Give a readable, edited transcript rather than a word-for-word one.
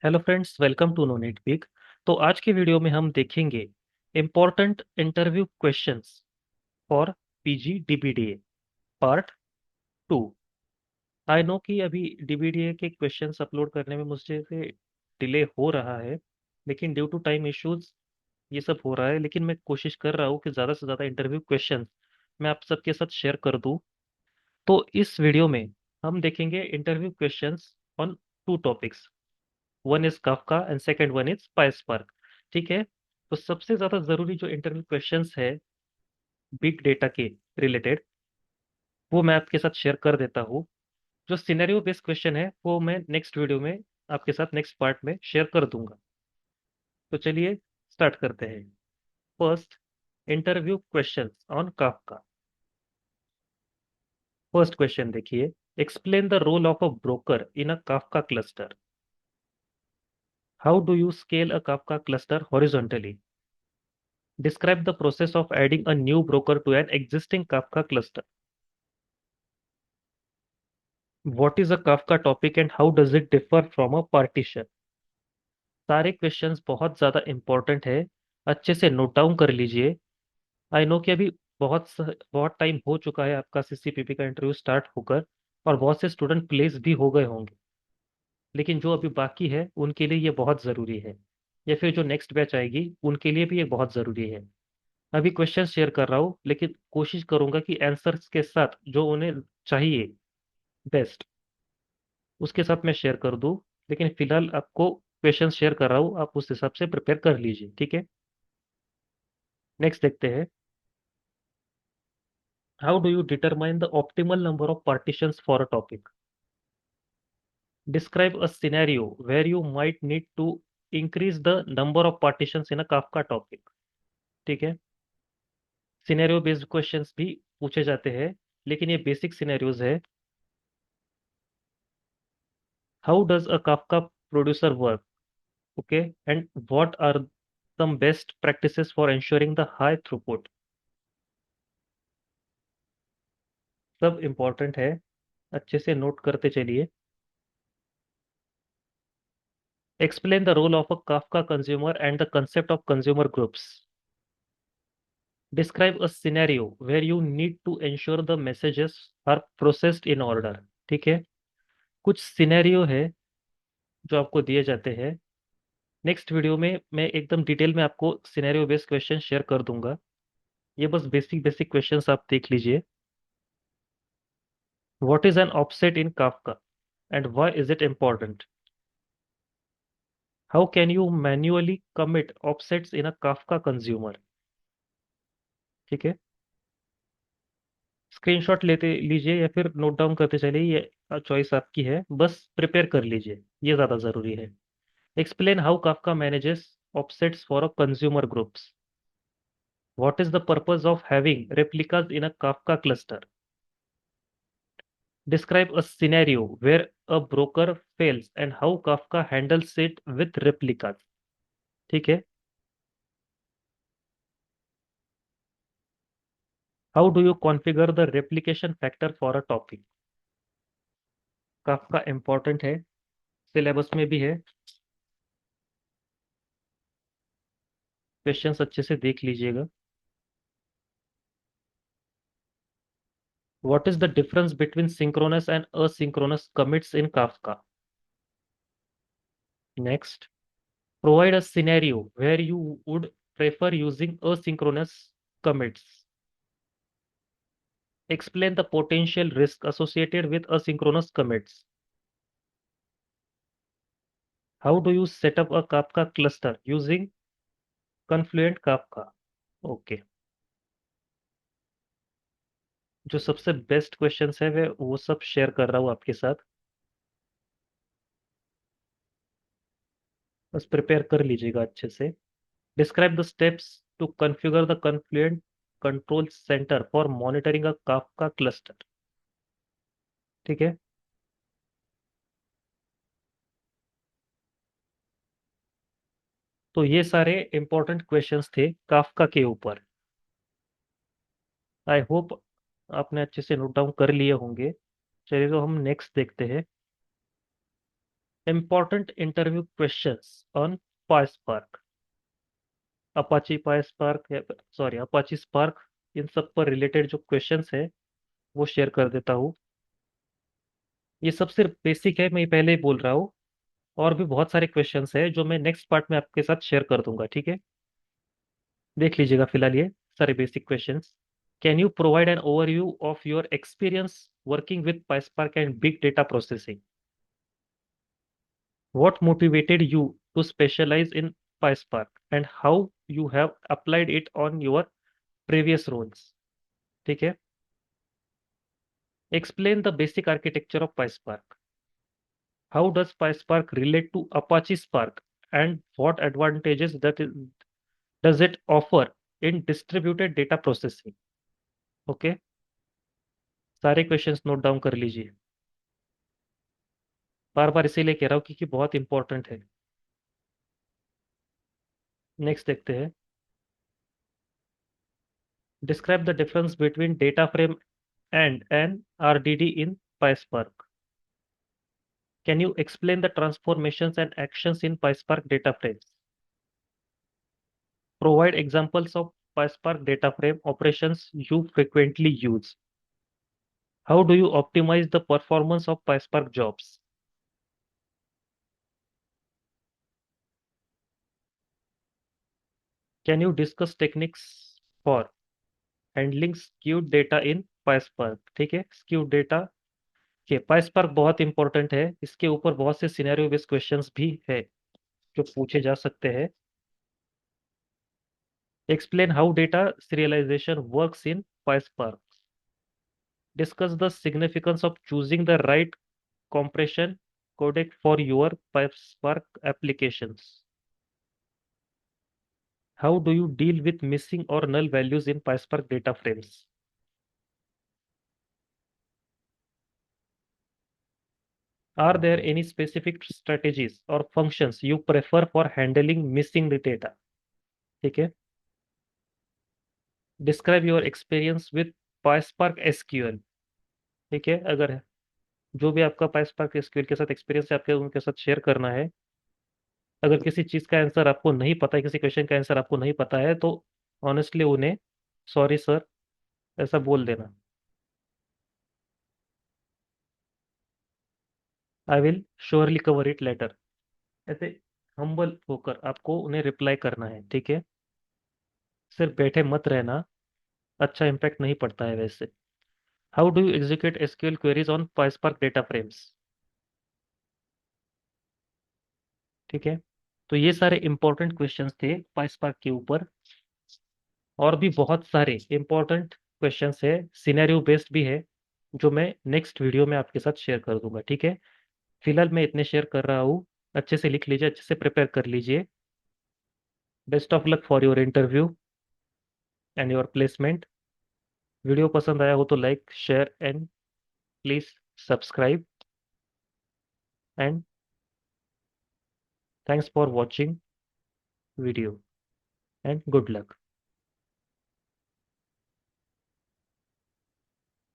Hello friends, welcome to no neat pick. तो आज के वीडियो में हम देखेंगे important interview questions for PG DBDA part 2। I know कि अभी डीबीडीए के क्वेश्चंस अपलोड करने में मुझसे से डिले हो रहा है, लेकिन ड्यू टू टाइम इश्यूज ये सब हो रहा है। लेकिन मैं कोशिश कर रहा हूँ कि ज़्यादा से ज़्यादा इंटरव्यू क्वेश्चंस मैं आप सबके साथ शेयर कर दूँ। तो इस वीडियो में हम देखेंगे interview questions on two topics. One is Kafka and second one is PySpark. ठीक है। तो सबसे ज्यादा जरूरी जो इंटरनल क्वेश्चंस है बिग डेटा के रिलेटेड, वो मैं आपके साथ शेयर कर देता हूँ। जो सिनेरियो बेस्ड क्वेश्चन है वो मैं नेक्स्ट वीडियो में आपके साथ नेक्स्ट पार्ट में शेयर कर दूंगा। तो चलिए स्टार्ट करते हैं। First, interview questions on Kafka. First question देखिए, explain the role of a broker in a Kafka cluster. How do you scale a Kafka cluster horizontally? Describe the process of adding a new broker to an existing Kafka cluster. What is a Kafka topic and how does it differ from a partition? सारे questions बहुत ज़्यादा important है, अच्छे से note down कर लीजिए। आई know कि अभी बहुत टाइम हो चुका है आपका सीसीपीपी का इंटरव्यू स्टार्ट होकर, और बहुत से स्टूडेंट प्लेस भी हो गए होंगे। लेकिन जो अभी बाकी है उनके लिए ये बहुत ज़रूरी है, या फिर जो नेक्स्ट बैच आएगी उनके लिए भी ये बहुत ज़रूरी है। अभी क्वेश्चन शेयर कर रहा हूँ, लेकिन कोशिश करूंगा कि आंसर्स के साथ जो उन्हें चाहिए बेस्ट, उसके साथ मैं शेयर कर दूं। लेकिन फिलहाल आपको क्वेश्चन शेयर कर रहा हूँ, आप उस हिसाब से प्रिपेयर कर लीजिए। ठीक है। नेक्स्ट देखते हैं। How do you determine the optimal number of partitions for a topic? Describe a scenario where you might need to increase the number of partitions in a Kafka topic. ठीक है। Scenario based questions भी पूछे जाते हैं, लेकिन ये basic scenarios है। How does a Kafka producer work? Okay, and what are some best practices for ensuring the high throughput? सब important है, अच्छे से नोट करते चलिए। Explain the role of a Kafka consumer and the concept of consumer groups. Describe a scenario where you need to ensure the messages are processed in order. ठीक है। कुछ scenario है जो आपको दिए जाते हैं। नेक्स्ट वीडियो में मैं एकदम डिटेल में आपको सिनेरियो बेस्ड क्वेश्चन शेयर कर दूंगा। ये बस बेसिक बेसिक क्वेश्चंस आप देख लीजिए। What is an offset in Kafka and why is it important? How can you manually commit offsets in a Kafka consumer? ठीक है। स्क्रीनशॉट लेते लीजिए या फिर नोट डाउन करते चलिए, ये चॉइस आपकी है, बस प्रिपेयर कर लीजिए, ये ज़्यादा ज़रूरी है। Explain how Kafka manages offsets for a consumer groups. What is the purpose of having replicas in a Kafka cluster? Describe a scenario where a broker fails and how Kafka handles it with replicas. ठीक है। How do you configure the replication factor for a topic? Kafka important है, syllabus में भी है। Questions अच्छे से देख लीजिएगा। What is the difference between synchronous and asynchronous commits in Kafka? Next, provide a scenario where you would prefer using asynchronous commits. Explain the potential risk associated with asynchronous commits. How do you set up a Kafka cluster using Confluent Kafka? Okay. जो सबसे best questions है वे वो सब share कर रहा हूँ आपके साथ, बस प्रिपेयर कर लीजिएगा अच्छे से। Describe the steps to configure the Confluent Control Center for monitoring a Kafka cluster. ठीक है। तो ये सारे इंपॉर्टेंट क्वेश्चंस थे काफका के ऊपर। आई होप आपने अच्छे से नोट डाउन कर लिए होंगे। चलिए तो हम नेक्स्ट देखते हैं। important interview questions on PySpark, Apache PySpark, sorry Apache Spark, इन सब पर रिलेटेड जो क्वेश्चंस है वो शेयर कर देता हूँ। ये सब सिर्फ बेसिक है, मैं ये पहले ही बोल रहा हूँ। और भी बहुत सारे क्वेश्चंस है जो मैं नेक्स्ट पार्ट में आपके साथ शेयर कर दूंगा, ठीक है। देख लीजिएगा फिलहाल ये सारे basic questions. Can you provide an overview of your experience working with PySpark and big data processing? What motivated you to specialize in PySpark and how you have applied it on your previous roles? ठीक है। Explain the basic architecture of PySpark. How does PySpark relate to Apache Spark and what advantages does it offer in distributed data processing? Okay, सारे questions note down कर लीजिए। बार बार इसीलिए कह रहा हूँ क्योंकि बहुत इंपॉर्टेंट है। नेक्स्ट देखते हैं। Describe the difference between data frame and an RDD in PySpark. Can you explain the transformations and actions in PySpark data frames? Provide examples of PySpark data frame operations you frequently use. How do you optimize the performance of PySpark jobs? Can you discuss techniques for handling skewed data in PySpark? ठीक है, skewed data के PySpark बहुत important है, इसके ऊपर बहुत से scenario based questions भी है जो पूछे जा सकते हैं। Explain how data serialization works in PySpark. Discuss the significance of choosing the right compression codec for your PySpark applications. How do you deal with missing or null values in PySpark data frames? Are there any specific strategies or functions you prefer for handling missing the data? ठीक है। Describe your experience with PySpark SQL। ठीक है, अगर जो भी आपका PySpark SQL के साथ एक्सपीरियंस है आपके उनके साथ शेयर करना है। अगर किसी चीज का आंसर आपको नहीं पता है, किसी क्वेश्चन का आंसर आपको नहीं पता है, तो ऑनेस्टली उन्हें सॉरी सर ऐसा बोल देना। I will surely cover it later, ऐसे हम्बल होकर आपको उन्हें रिप्लाई करना है, ठीक है। सिर्फ बैठे मत रहना, अच्छा इम्पैक्ट नहीं पड़ता है वैसे। How do you execute SQL queries on PySpark data frames? ठीक है, तो ये सारे इंपॉर्टेंट क्वेश्चंस थे पाइस्पार्क के ऊपर। और भी बहुत सारे इंपॉर्टेंट क्वेश्चंस है, सिनेरियो बेस्ड भी है, जो मैं नेक्स्ट वीडियो में आपके साथ शेयर कर दूंगा, ठीक है। फिलहाल मैं इतने शेयर कर रहा हूँ, अच्छे से लिख लीजिए, अच्छे से प्रिपेयर कर लीजिए। Best of luck for your interview and your placement. Video पसंद आया हो तो like share and please subscribe and thanks for watching video and good luck.